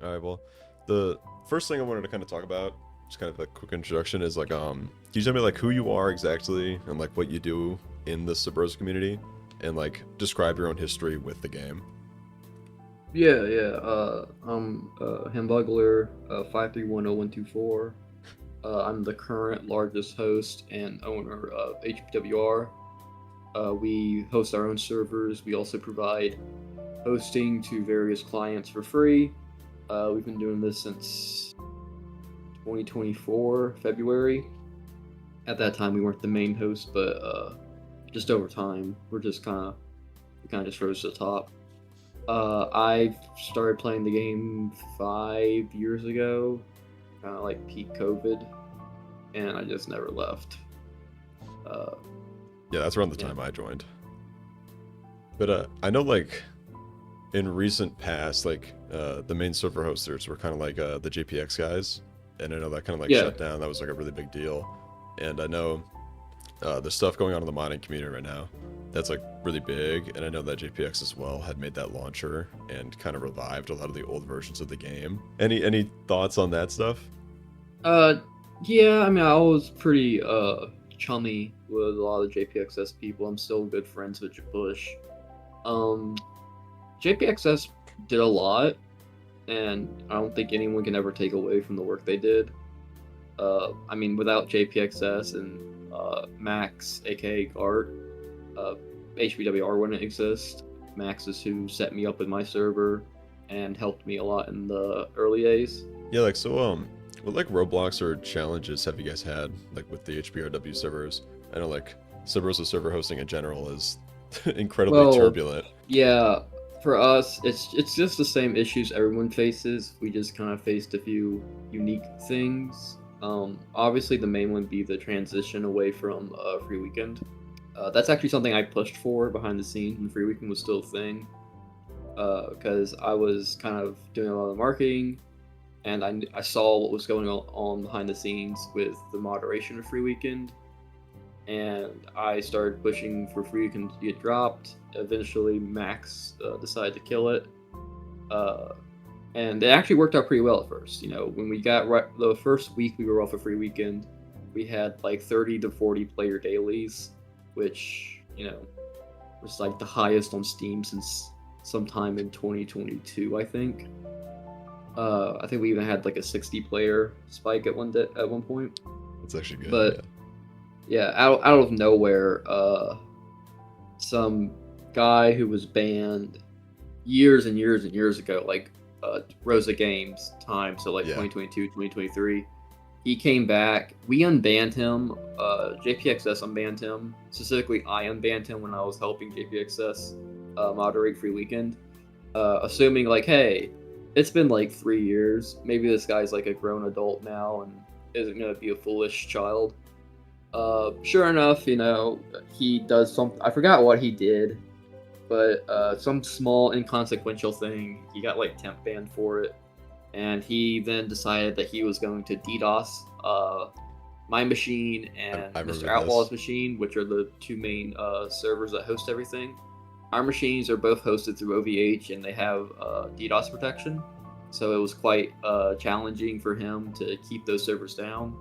All right, well, the first thing I wanted to kind of talk about, just kind of a quick introduction, is like, can you tell me like who you are exactly and like what you do in the Subrosa community, and like describe your own history with the game? Yeah. I'm Hambugler, 5310124. I'm the current largest host and owner of HPWR. We host our own servers. We also provide hosting to various clients for free. We've been doing this since 2024, February. At that time, we weren't the main host, but just over time, we kind of just rose to the top. I started playing the game 5 years ago, kind of like peak COVID, and I just never left. Uh, Yeah, that's around the yeah. time I joined. But I know like in recent past, like the main server hosters were kind of like the JPX guys, and I know that kind of like Yeah. shut down. That was like a really big deal, and I know the stuff going on in the modding community right now. That's like really big, and I know that JPX as well had made that launcher and kind of revived a lot of the old versions of the game. Any thoughts on that stuff? Uh, yeah. I mean, I was pretty chummy with a lot of the JPXS people. I'm still good friends with Bush. Um, JPXS did a lot, and I don't think anyone can ever take away from the work they did. I mean, without JPXS and Max, aka Gart, uh, HBWR wouldn't exist. Max is who set me up with my server and helped me a lot in the early days. Yeah, like so what like roadblocks or challenges have you guys had like with the HBRW servers? I know like Subrosa server hosting in general is incredibly Well, turbulent. yeah, for us, it's just the same issues everyone faces. We just kind of faced a few unique things. Obviously, the main one be the transition away from free weekend. That's actually something I pushed for behind the scenes when free weekend was still a thing. Because I was kind of doing a lot of marketing, and I saw what was going on behind the scenes with the moderation of free weekend, and I started pushing for free weekend to get dropped. Eventually, Max decided to kill it, uh, and it actually worked out pretty well at first. You know, when we got right the first week we were off a free weekend, we had like 30 to 40 player dailies, which was like the highest on Steam since sometime in 2022, I think. I think we even had like a 60 player spike at one point. It's actually good, yeah. But yeah, out of nowhere, some guy who was banned years and years and years ago, like Rosa Games time, so like Yeah. 2022, 2023. He came back. We unbanned him. JPXS unbanned him. Specifically, I unbanned him when I was helping JPXS moderate free weekend, assuming like, hey, it's been like 3 years. Maybe this guy's like a grown adult now and isn't gonna be a foolish child. Sure enough, he does something. I forgot what he did, but some small inconsequential thing. He got like temp banned for it, and he then decided that he was going to DDoS my machine and I Mr. remember Outlaw's this. machine, which are the two main servers that host everything. Our machines are both hosted through OVH, and they have DDoS protection, so it was quite challenging for him to keep those servers down.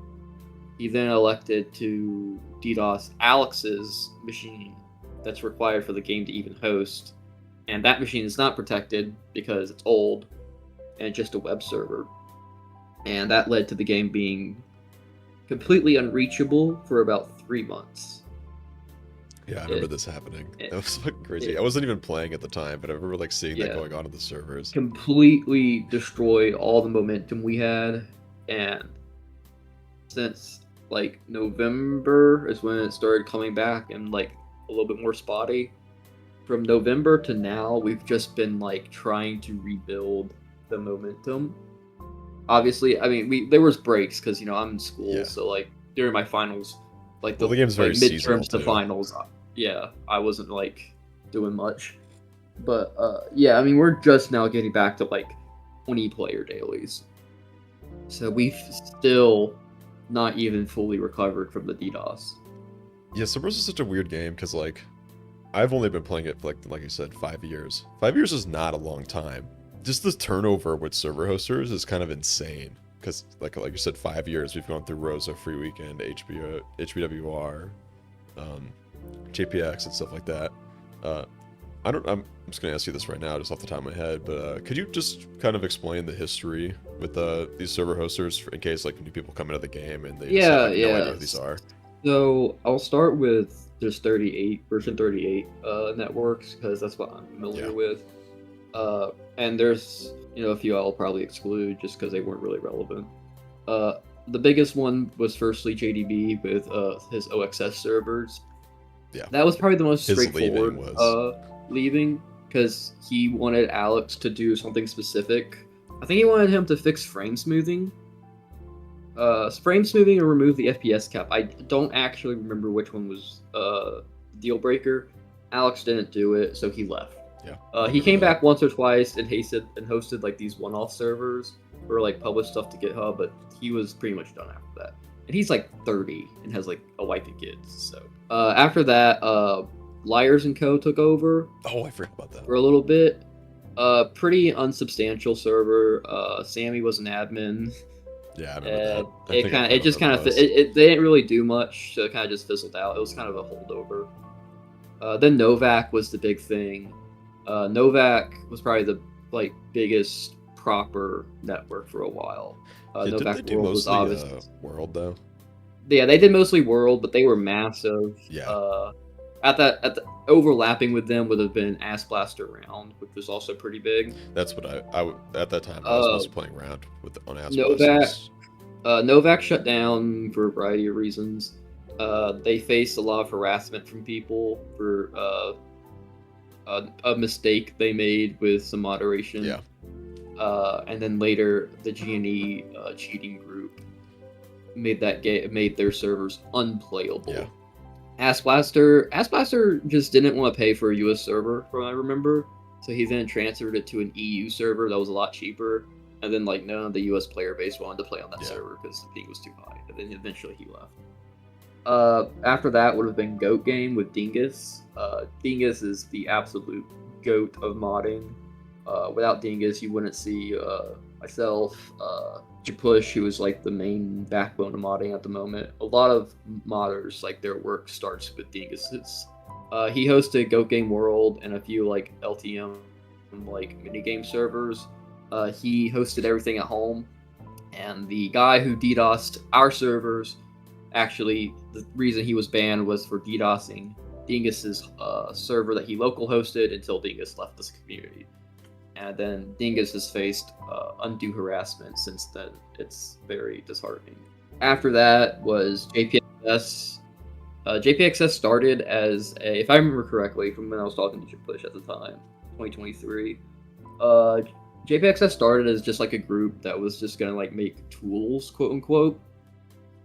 He then elected to DDoS Alex's machine that's required for the game to even host. And that machine is not protected because it's old and it's just a web server. And that led to the game being completely unreachable for about 3 months. Yeah, I remember It, this happening. it, That was fucking crazy. I it wasn't even playing at the time, but I remember like seeing that yeah, going on in the servers. completely destroyed all the momentum we had. And since like November is when it started coming back and like a little bit more spotty. From November to now, we've just been like trying to rebuild the momentum. Obviously, I mean, we there was breaks because I'm in school, Yeah. so like during my finals, like Well, the the game's like very seasonal midterms to too. finals, yeah, I wasn't like doing much. But yeah, I mean, we're just now getting back to like 20 player dailies, so we've still not even fully recovered from the DDoS. Yeah, Subverse is such a weird game because like I've only been playing it for like you said 5 years. 5 years is not a long time, just the turnover with server hosters is kind of insane. Because like you said, 5 years we've gone through Rosa, Free Weekend, HBO, HBWR, JPX, and stuff like that. I'm just gonna ask you this right now, just off the top of my head, but could you just kind of explain the history with these server hosters in case like new people come into the game and they just have Yeah, like no idea yeah. who these are? So I'll start with there's 38 version 38 networks because that's what I'm familiar Yeah. with. And there's a few I'll probably exclude just because they weren't really relevant. The biggest one was firstly JDB with his OXS servers. Yeah. That was probably the most His straightforward leaving was leaving because he wanted Alex to do something specific. I think he wanted him to fix frame smoothing. Frame smoothing or remove the FPS cap. I don't actually remember which one was deal breaker. Alex didn't do it, so he left. yeah. He came back once or twice and hosted like these one-off servers or like published stuff to GitHub, but he was pretty much done after that. And he's like 30 and has like a wife and kids. So after that, Liars and Co took over Oh, I forgot about that. for a little bit. Pretty unsubstantial server. Sammy was an admin. Yeah, I remember that. It just kind of they didn't really do much, so it kind of just fizzled out. It was kind of a holdover. Then Novak was the big thing. Novak was probably the biggest proper network for a while. Novak didn't they do World was mostly obviously World though? yeah, they did mostly World, but they were massive. Yeah. At the overlapping with them would have been Ass Blaster Round, which was also pretty big. That's what I at that time I was mostly playing around with on Ass Novak. Blasters. Novak shut down for a variety of reasons. They faced a lot of harassment from people for a mistake they made with some moderation. Yeah. And then later, the G&E cheating group made their servers unplayable. Yeah. Ass Blaster just didn't want to pay for a US server, from what I remember. So he then transferred it to an EU server that was a lot cheaper. And then none of the US player base wanted to play on that server because the ping was too high. And then eventually he left. After that would have been Goat Game with Dingus. Dingus is the absolute goat of modding. Without Dingus, you wouldn't see myself, Push, who is the main backbone of modding at the moment. A lot of modders, their work starts with Dingus's. He hosted Goat Game World and a few LTM minigame servers. He hosted everything at home, and the guy who DDoSed our servers, actually, the reason he was banned was for DDoSing Dingus's server that he local hosted until Dingus left this community. And then Dingus has faced undue harassment since then. It's very disheartening. After that was JPXS. JPXS started as if I remember correctly, from when I was talking to Push at the time, 2023. JPXS started as just a group that was just gonna make tools, quote unquote.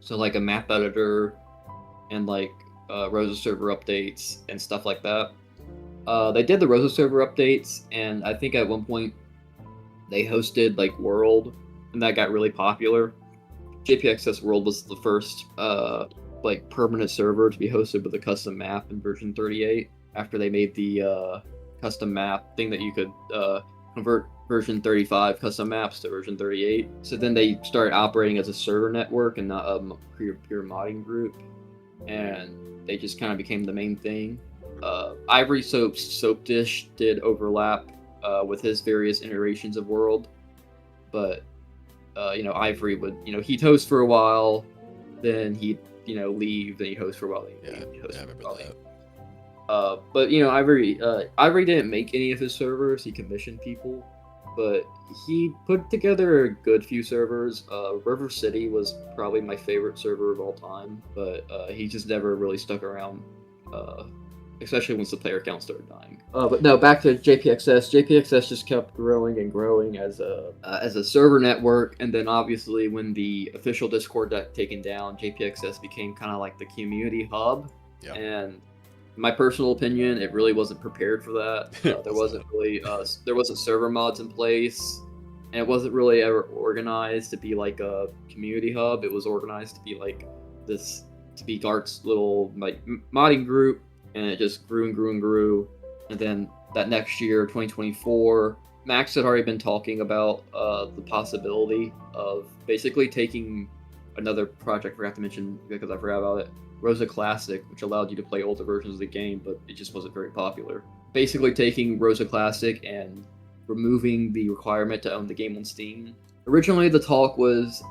So a map editor and Rosa server updates and stuff like that. They did the Rosa server updates, and I think at one point they hosted World, and that got really popular. JPXS World was the first permanent server to be hosted with a custom map in version 38. After they made the custom map thing that you could convert version 35 custom maps to version 38. So then they started operating as a server network and not a pure modding group, and they just kind of became the main thing. Ivory Soap's Soap Dish did overlap with his various iterations of World, but Ivory would he'd host for a while, then he'd leave, then he'd host for a while. Yeah, I remember that. But Ivory didn't make any of his servers. He commissioned people, but he put together a good few servers. River City was probably my favorite server of all time, but he just never really stuck around. Especially once the player count started dying. But no, back to JPXS. JPXS just kept growing and growing as a server network, and then obviously when the official Discord got taken down, JPXS became kind of like the community hub. Yeah. And my personal opinion, it really wasn't prepared for that. There wasn't server mods in place, and it wasn't really ever organized to be a community hub. It was organized to be this Speak Arts little modding group. And it just grew and grew and grew. And then that next year, 2024, Max had already been talking about the possibility of basically taking another project I forgot to mention because I forgot about it, Rosa Classic, which allowed you to play older versions of the game, but it just wasn't very popular. Basically taking Rosa Classic and removing the requirement to own the game on Steam. Originally, the talk was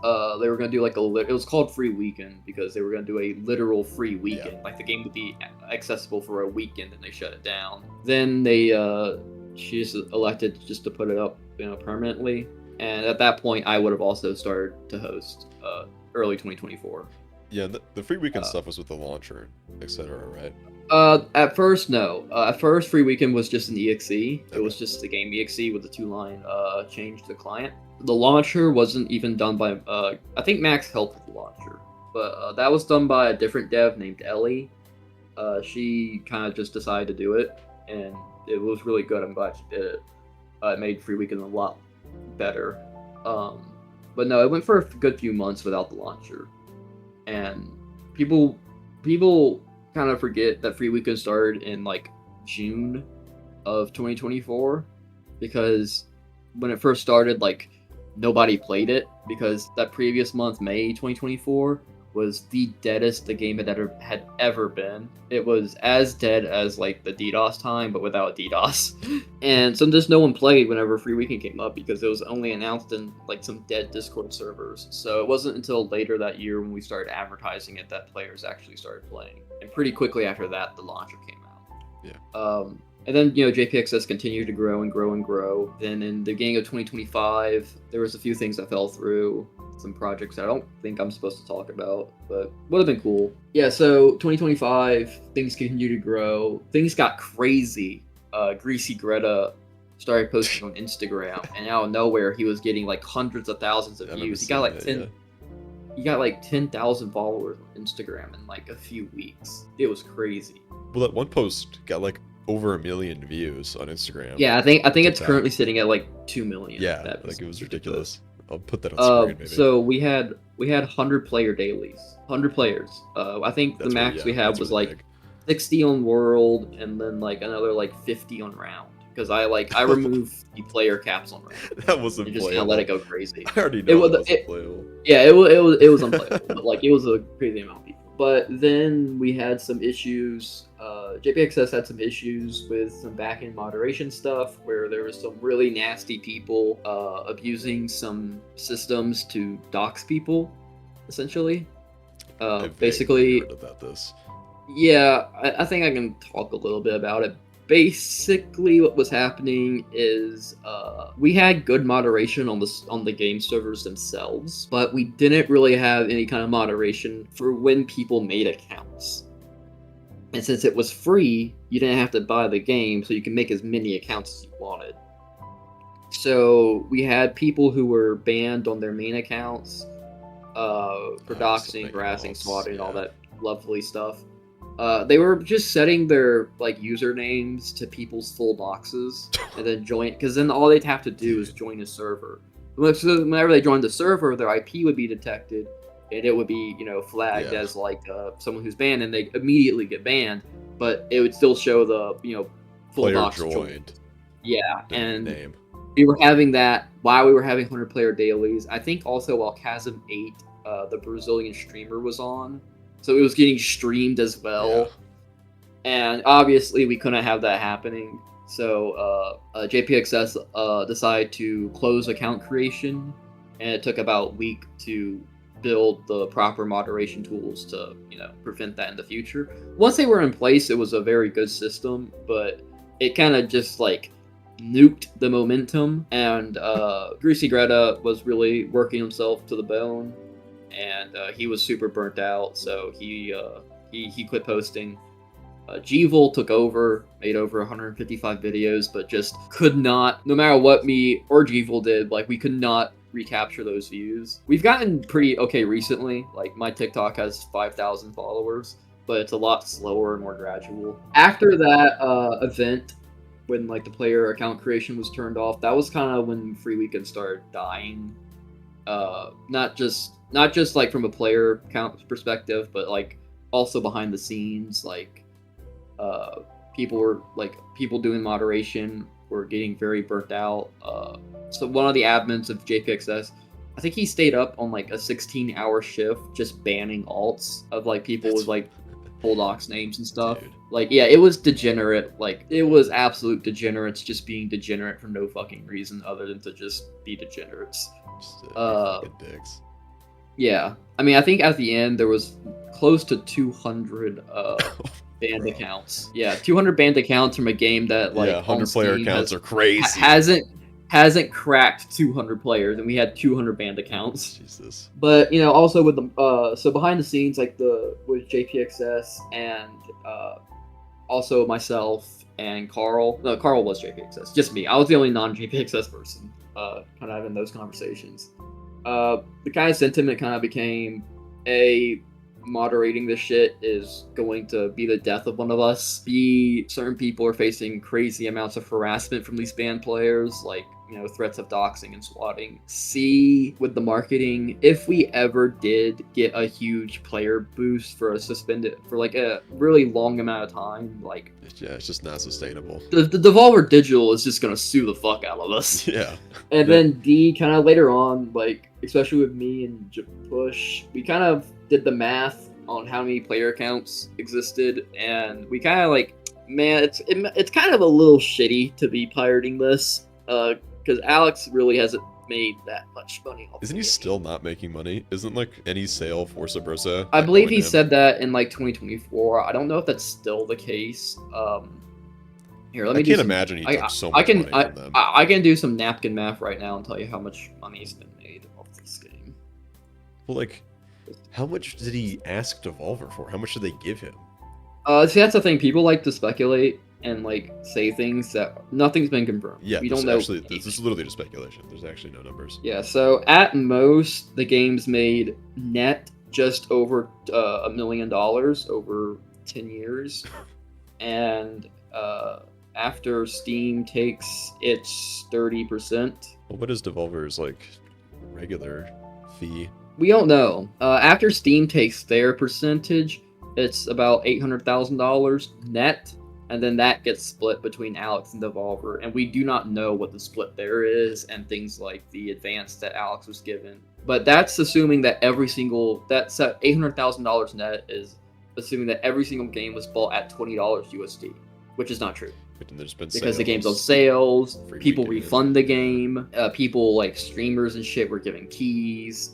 they were going to do like it was called Free Weekend because they were going to do a literal free weekend. Yeah. Like the game would be accessible for a weekend and they shut it down. Then she just elected just to put it up, permanently. And at that point, I would have also started to host early 2024. Yeah, the free weekend stuff was with the launcher, etc., right? At first, no. At first, Free Weekend was just an EXE. It was just the game EXE with the 2-line change to the client. The launcher wasn't even done by. I think Max helped with the launcher, but that was done by a different dev named Ellie. She kind of just decided to do it, and it was really good. I'm glad she did it. It made Free Weekend a lot better. But no, it went for a good few months without the launcher, and people kind of forget that Free Weekend started in like June of 2024 because when it first started, like nobody played it because that previous month, May 2024, was the deadest the game had ever been. It was as dead as like the DDoS time, but without DDoS. And so just no one played whenever Free Weekend came up because it was only announced in like some dead Discord servers. So it wasn't until later that year when we started advertising it that players actually started playing. And pretty quickly after that, the launcher came out. Yeah. And then, JPXS continued to grow and grow and grow. Then in the beginning of 2025, there was a few things that fell through. Some projects that I don't think I'm supposed to talk about, but would have been cool. Yeah, so 2025, things continued to grow. Things got crazy. Greasy Greta started posting on Instagram, and out of nowhere, he was getting like hundreds of thousands of views. He got like 10. He got like 10,000 followers on Instagram in like a few weeks. It was crazy. Well, that one post got like over 1 million views on Instagram. Yeah, I think it's currently sitting at like 2 million. Yeah, like it was ridiculous. I'll put that on screen, maybe. So we had 100 player dailies, 100 players. I think the max we had was like 60 on World, and then like another like 50 on Round. Because I removed the player caps on Round. That wasn't just playable. Kind of let it go crazy. I already know it wasn't playable. Yeah, it was unplayable, but like it was a crazy amount of people. But then we had some issues. JPXS had some issues with some back-end moderation stuff where there was some really nasty people abusing some systems to dox people, essentially. Basically, heard about this. Yeah, I think I can talk a little bit about it. Basically, what was happening is we had good moderation on the game servers themselves, but we didn't really have any kind of moderation for when people made accounts. And since it was free, you didn't have to buy the game, so you can make as many accounts as you wanted. So we had people who were banned on their main accounts for doxing, harassing, swatting, all that lovely stuff. They were just setting their like usernames to people's full boxes and then join, because then all they'd have to do is join a server. So whenever they joined the server, their IP would be detected, and it would be flagged as like someone who's banned, and they immediately get banned. But it would still show the full player box joined. Yeah, and name. We were having that while we were having 100 player dailies. I think also while Chasm 8, the Brazilian streamer, was on. So it was getting streamed as well. Yeah. And obviously we couldn't have that happening. So JPXS decided to close account creation. And it took about a week to build the proper moderation tools to prevent that in the future. Once they were in place, it was a very good system. But it kind of just like nuked the momentum. And Greasy Greta was really working himself to the bone. And he was super burnt out, so he quit posting. Gvil took over, made over 155 videos, but just could not, no matter what me or Gvil did, like we could not recapture those views. We've gotten pretty okay recently. Like my TikTok has 5,000 followers, but it's a lot slower and more gradual. After that event, when like the player account creation was turned off, that was kind of when Free Weekend started dying. Not just like from a player count perspective, but like also behind the scenes, like people doing moderation were getting very burnt out. So one of the admins of JPXS, I think he stayed up on like a 16-hour shift just banning alts of like people with like Bulldogs names and stuff. Dude. Like, yeah, it was degenerate. Like, it was absolute degenerates just being degenerate for no fucking reason other than to just be degenerates. Just fucking dicks. Yeah, I mean, I think at the end there was close to 200 banned Bro. accounts. Yeah, 200 banned accounts from a game that like 100 player accounts are crazy. hasn't cracked 200 players, and we had 200 banned accounts. Jesus. But you know, also with the so behind the scenes, like with JPXS and also myself and Carl. No, Carl was JPXS. Just me. I was the only non-JPXS person. Kind of having those conversations. The kind of sentiment kind of became moderating this shit is going to be the death of one of us. B, certain people are facing crazy amounts of harassment from these band players, like, you know, threats of doxing and swatting. C, with the marketing, if we ever did get a huge player boost for a suspended, for like a really long amount of time, like, yeah, it's just not sustainable. The Devolver Digital is just gonna sue the fuck out of us. Yeah. And then D, kind of later on, like, especially with me and Push, we kind of did the math on how many player accounts existed, and we kind of like, man, it's kind of a little shitty to be pirating this, because Alex really hasn't made that much money off Isn't the he game. still not making money? Isn't like any sale for Subrosa? I believe he said that in like 2024. I don't know if that's still the case. Here, let me. I can't imagine he took so much money from them. I can do some napkin math right now and tell you how much money's been made off this game. Well, like, how much did he ask Devolver for? How much did they give him? See, that's the thing. People like to speculate and like say things that nothing's been confirmed. Yeah, we don't know. Actually, this is literally just speculation. There's actually no numbers. Yeah, so at most, the game's made net just over $1 million over 10 years, and after Steam takes its 30%. Well, what is Devolver's like regular fee? We don't know. After Steam takes their percentage, it's about $800,000 net, and then that gets split between Alex and Devolver, and we do not know what the split there is, and things like the advance that Alex was given. But that's assuming that that's $800,000 net is assuming that every single game was bought at $20 USD, which is not true. Because the game's on sales, people refund the game, people like streamers and shit were giving keys.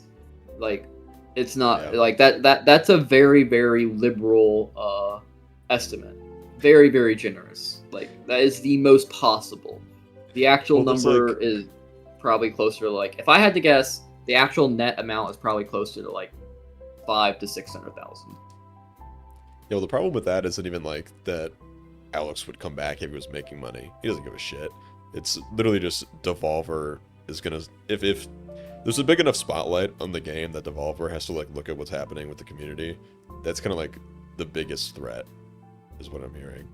Like, it's not like that's a very, very liberal estimate. Very, very generous. Like, that is the most possible. The actual number is probably closer to like, if I had to guess, the actual net amount is probably closer to like 500,000 to 600,000. Yeah, well, the problem with that isn't even like that Alex would come back if he was making money. He doesn't give a shit. It's literally just Devolver is gonna, if there's a big enough spotlight on the game that Devolver has to like look at what's happening with the community. That's kind of like the biggest threat, is what I'm hearing.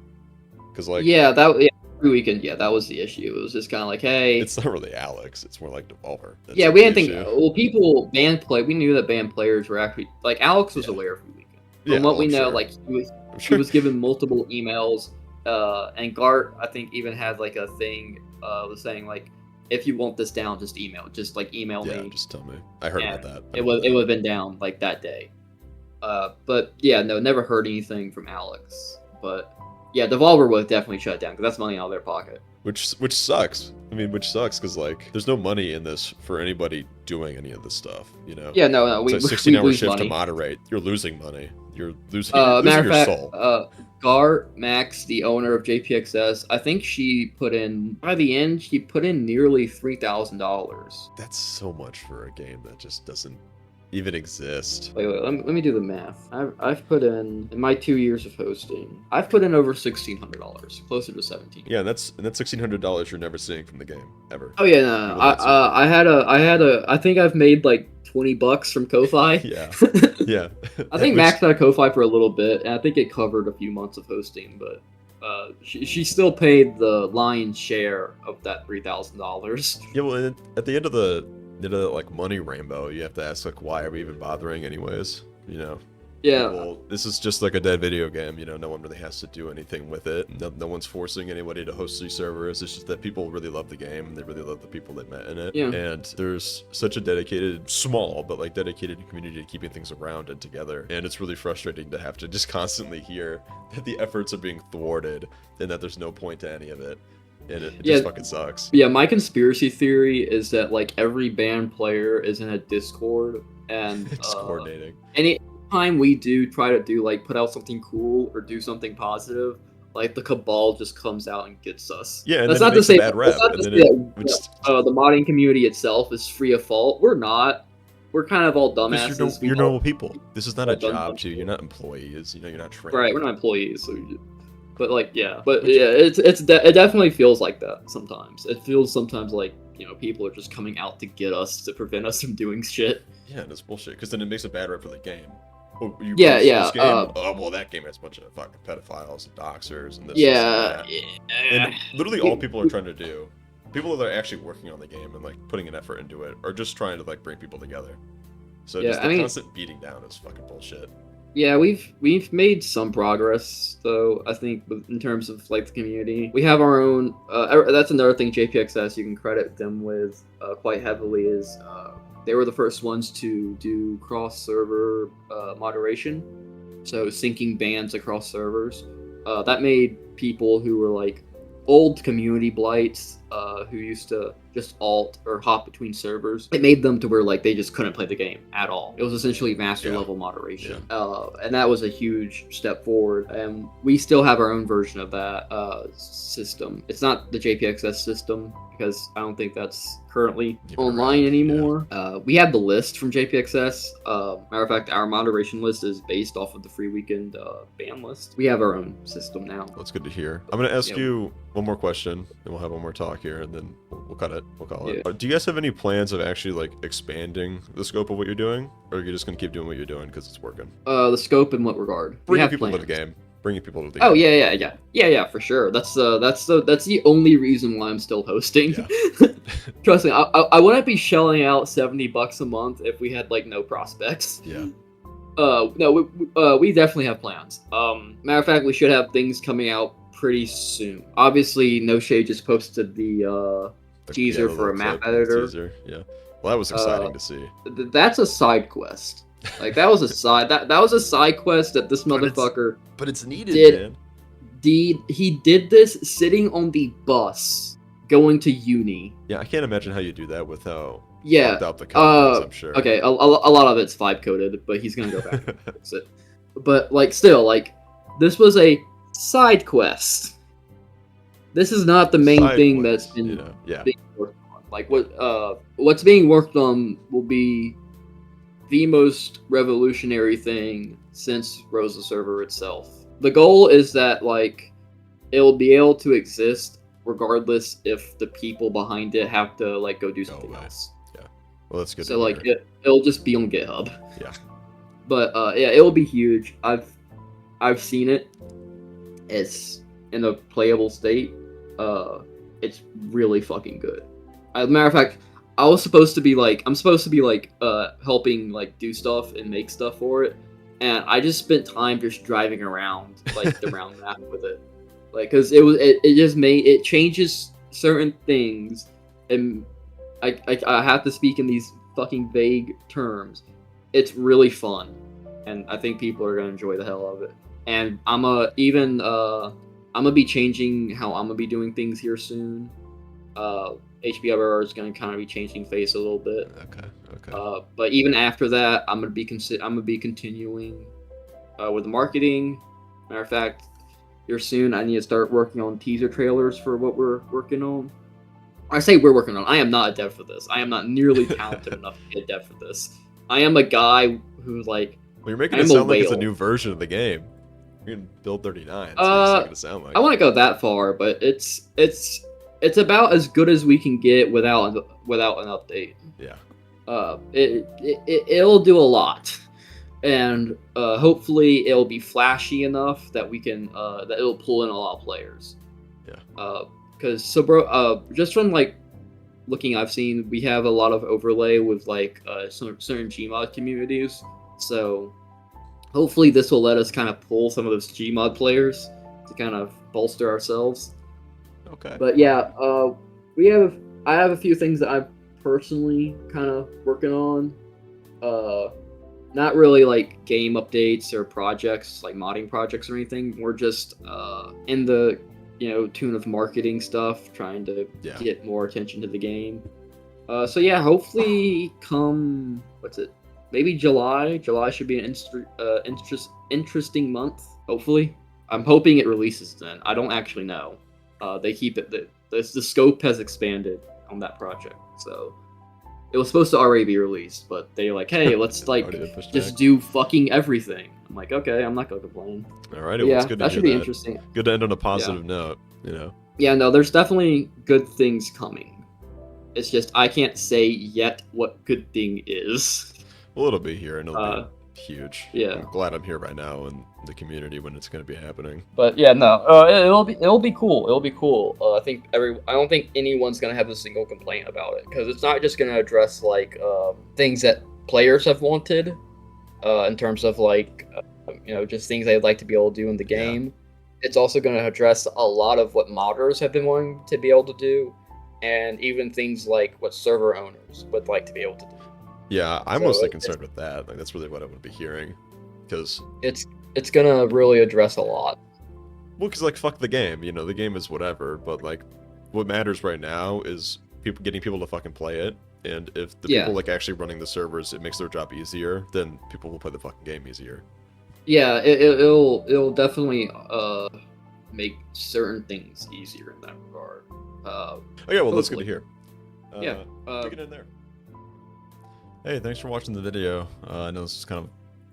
Because like every weekend, that was the issue. It was just kind of like, hey, it's not really Alex. It's more like Devolver. We didn't think. Well, we knew that band players were actually like Alex was aware every weekend. From what we know, like he was given multiple emails. And Gart, I think, even had like a thing was saying like, if you want this down, just email me. Yeah, just tell me. I heard about that. It would have been down like that day. But yeah, no, never heard anything from Alex. But yeah, Devolver would definitely shut it down because that's money out of their pocket. Which sucks. I mean, because like there's no money in this for anybody doing any of this stuff. You know. Yeah, no. It's a 16-hour shift to moderate. You're losing money. You're losing your soul. Gart, Max, the owner of JPXS, I think by the end, she put in nearly $3,000. That's so much for a game that just doesn't even exist. Wait, let me do the math. I've put in my 2 years of hosting, I've put in over $1,600, closer to $1,700. Yeah, and that's $1,600 you're never seeing from the game ever. Oh yeah, no. I think I've made like $20 from Ko-Fi. Yeah. I think Max got a Ko-Fi for a little bit, and I think it covered a few months of hosting, but she still paid the lion's share of that $3,000. Yeah, well, at the end of the like money rainbow, you have to ask like, why are we even bothering anyways? You know. Yeah. This is just like a dead video game, you know, no one really has to do anything with it. No one's forcing anybody to host these servers. It's just that people really love the game and they really love the people they met in it. Yeah. And there's such a dedicated, small, but like dedicated community to keeping things around and together. And it's really frustrating to have to just constantly hear that the efforts are being thwarted and that there's no point to any of it. And it just fucking sucks. Yeah, my conspiracy theory is that like every band player is in a Discord and It's coordinating. Anytime we do try to do like put out something cool or do something positive, like the cabal just comes out and gets us. Yeah, and that's then not it makes to say a bad rep, and then the modding community itself is free of fault. We're not. We're kind of all dumbasses. You're normal people. This is not a job to you. You're not employees. You know, you're not trained. Right, we're not employees. So but like, yeah, it definitely feels like that sometimes. It feels sometimes like, you know, people are just coming out to get us to prevent us from doing shit. Yeah, and it's bullshit because then it makes a bad rep for the game. Oh, you yeah. This game? Oh well, that game has a bunch of fucking pedophiles and doxers and this. Yeah. And literally all people are trying to do, people that are actually working on the game and like putting an effort into it, are just trying to like bring people together. So just the constant beating down is fucking bullshit. Yeah, we've made some progress though. I think in terms of like the community, we have our own. That's another thing JPXS you can credit them with quite heavily is they were the first ones to do cross-server moderation, so syncing bands across servers. That made people who were like old community blights who used to just alt or hop between servers. It made them to where like they just couldn't play the game at all. It was essentially master level moderation, and that was a huge step forward. And we still have our own version of that system. It's not the JPXS system because I don't think that's currently online anymore. We have the list from JPXS. Matter of fact, our moderation list is based off of the free weekend ban list. We have our own system now. That's good to hear. I'm gonna ask you one more question, and we'll have one more talk here, and then we'll cut it. We'll call it. Do you guys have any plans of actually like expanding the scope of what you're doing, or are you just gonna keep doing what you're doing because it's working? The scope in what regard? Bringing people to the game. Bringing people to the game. Oh yeah, for sure. That's the only reason why I'm still hosting. Yeah. Trust me, I wouldn't be shelling out $70 a month if we had like no prospects. Yeah. No, we definitely have plans. Matter of fact, we should have things coming out pretty soon. Obviously, No Shade just posted the teaser for a map editor. Teaser. Yeah. Well, that was exciting to see. That's a side quest. Like that was a side that was a side quest that this motherfucker. But it's needed, man. He did this sitting on the bus going to uni. Yeah, I can't imagine how you do that without the context, I'm sure. Okay, a lot of it's vibe coded, but he's gonna go back and fix it. But like still, like this was a side quest. This is not the main thing that's been being worked on. Like what's being worked on will be the most revolutionary thing since Rosa Server itself. The goal is that like it'll be able to exist regardless if the people behind it have to like go do something else. Yeah. Well, that's good. So like it'll just be on GitHub. Yeah. But it will be huge. I've seen it. It's in a playable state. It's really fucking good. As a matter of fact, I'm supposed to be helping like do stuff and make stuff for it, and I just spent time just driving around like the round map with it, like because it changes certain things, and I have to speak in these fucking vague terms. It's really fun, and I think people are gonna enjoy the hell out of it. And I'm gonna be changing how I'm gonna be doing things here soon. HBRR is going to kind of be changing face a little bit. Okay. But even after that, I'm gonna be continuing with marketing. Matter of fact, here soon I need to start working on teaser trailers for what we're working on. I say we're working on. I am not a dev for this. I am not nearly talented enough to be a dev for this. I am a guy who like. Well, you're making it sound like it's a new version of the game. You're gonna build 39. So it's gonna sound like. I want to go that far, but it's about as good as we can get without an update. Yeah. It'll do a lot, and hopefully it'll be flashy enough that we can that it'll pull in a lot of players. Yeah. Because just from like looking, I've seen we have a lot of overlay with like certain Gmod communities. So hopefully this will let us kind of pull some of those Gmod players to kind of bolster ourselves. Okay. But yeah, we have I have a few things that I'm personally kind of working on. Not really like game updates or projects, like modding projects or anything. We're just in the tune of marketing stuff, trying to Yeah. get more attention to the game. So yeah, hopefully come what's it? Maybe July. July should be an interesting month. Hopefully, I'm hoping it releases then. I don't actually know. They keep it. The scope has expanded on that project, so it was supposed to already be released, but they like, hey, let's like Already been pushed just back. do fucking everything. I'm like, okay, I'm not gonna complain. Alrighty, well, Yeah, it's good to that hear should be that. interesting. Good to end on a positive note, you know. Yeah, no, there's definitely good things coming. It's just I can't say yet what good thing is. Well, it'll be here and it'll Uh, be huge. yeah. I'm glad I'm here right now in the community when it's going to be happening. But yeah, no, it'll be cool. It'll be cool. I don't think anyone's gonna have a single complaint about it because it's not just gonna address like things that players have wanted, in terms of like just things they'd like to be able to do in the Yeah. game. It's also gonna address a lot of what modders have been wanting to be able to do, and even things like what server owners would like to be able to do. Yeah, I'm So mostly it's- concerned with that. Like, that's really what I would be hearing. Because, It's gonna really address a lot. well, because, like, fuck the game. You know, the game is whatever. But, like, what matters right now is getting people to fucking play it. And if the Yeah. people, like, actually running the servers, it makes their job easier, then people will play the fucking game easier. Yeah, it'll definitely make certain things easier in that regard. Okay, well, that's good to Hopefully. hear. Yeah. Dig it in there. Hey, thanks for watching the video. I know this is kind of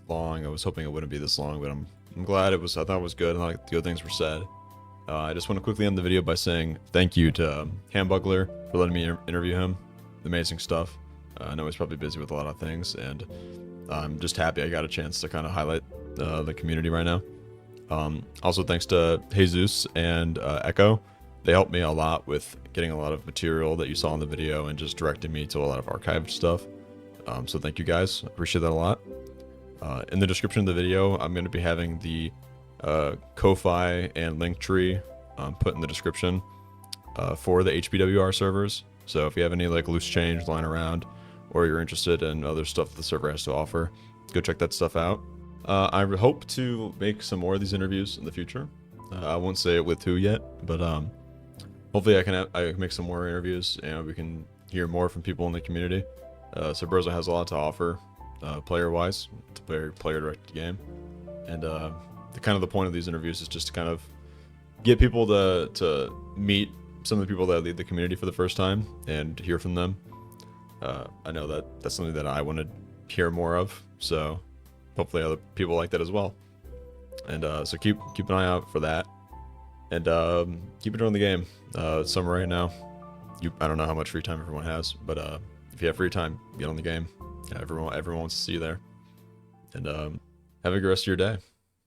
long. I was hoping it wouldn't be this long, but I'm glad it was. I thought it was good. I thought good things were said. I just want to quickly end the video by saying thank you to Hambugler for letting me interview him. Amazing stuff. I know he's probably busy with a lot of things, and I'm just happy I got a chance to kind of highlight the community right now. Also, thanks to Jesus and Echo. They helped me a lot with getting a lot of material that you saw in the video and just directing me to a lot of archived stuff. So thank you guys. Appreciate that a lot. In the description of the video, I'm going to be having the Ko-Fi and Linktree put in the description for the HBWR servers. So if you have any like loose change lying around, or you're interested in other stuff the server has to offer, go check that stuff out. I hope to make some more of these interviews in the future. I won't say with who yet, but hopefully I can make some more interviews and we can hear more from people in the community. Subrosa has a lot to offer, player-wise. It's a very player-directed game, and the point of these interviews is just to kind of get people to meet some of the people that lead the community for the first time and hear from them. I know that's something that I want to hear more of, so hopefully other people like that as well. And so keep an eye out for that, and keep enjoying the game. It's summer right now. I don't know how much free time everyone has, but if you have free time, get on the game. Everyone wants to see you there. And have a good rest of your day.